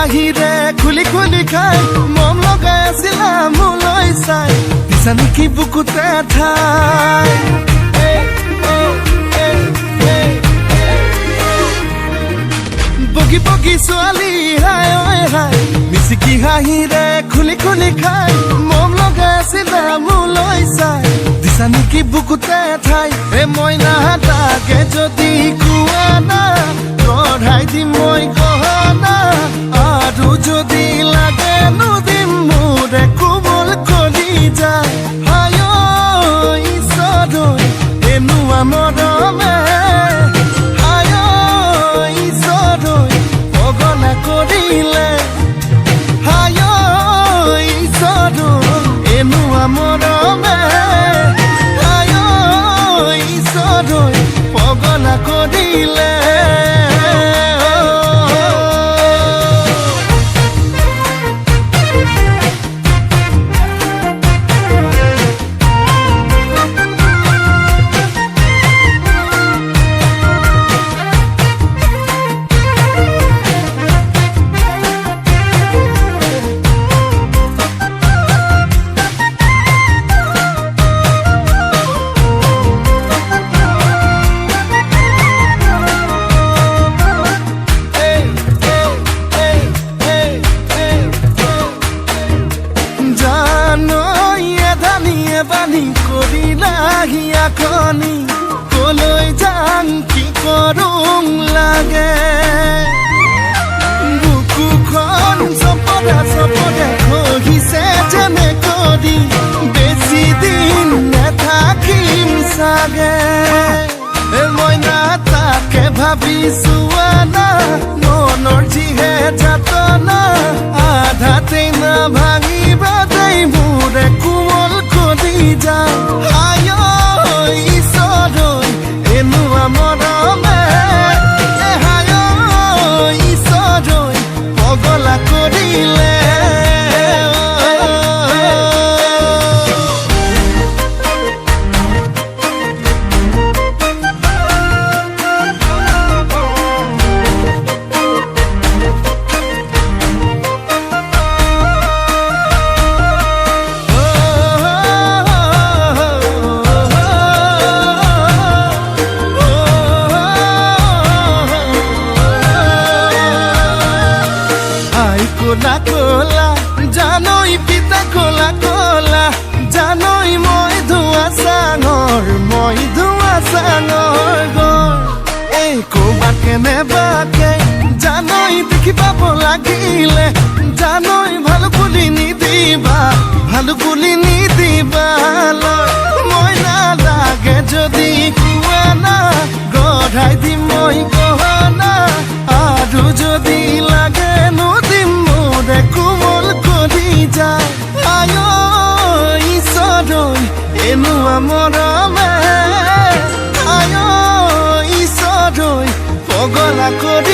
হাঁহিৰে খুলি খুলি খাই মম লগাই আছিলা মোলৈ চাই দিছা নেকি বুকুতে ঠাই বগী বগী ছোৱালী হাই ঐ হাই মিচিকি হাঁহিৰে খুলি খুলি খাই মম লগাই আছিলা মোলৈ চাই দিছা নেকি বুকুতে ঠাই মইনা তাকে যদি কোৱা না গঢ়াই দিম মই গহনা আৰু যদি লাগে নুদিম মোৰে কোমল কলি যায় হায় ঈশ্বৰ এনেকুৱা মৰমে হায় ঈশ্বৰ পগলা কৰিলে হায় ঈশ্বৰ এনেকুৱা মৰমে হায় ঈশ্বৰ পগলা কৰিলে বানি কৰিলাহি আখনি কলৈ যাম কি কৰোং লাগে বুকুখন চপদা চপদা খহিছে যেনে কৰি বেছি দিন নেথাকিম চাগে মইনা তাকে ভাবিছো আনা মনৰ যিহে যাতনা আধাতেই না ভাঙিবা দেই মোৰে কোমল কলি যায় হায় ঈশ্বৰ এনেকুৱা মৰমে হায় ঈশ্বৰ পগলা কৰিলে কোলা কোলা জানই পিতা কোলা কোলা জানই মই ধোৱা চাঙৰ গৰ এই ক'বাত কেনেবাকে জানই দেখি পাব লাগিলে জানই ভাল বুলি নিদিবা মই নালাগে যদি কোৱা না গঢ়াই দিম মই গহনা আৰু যদি লাগে নুদিম মোৰে কোমল কলি যায় হায় ঈশ্বৰ এনেকুৱা মৰমে হায় ঈশ্বৰ পগলা কৰি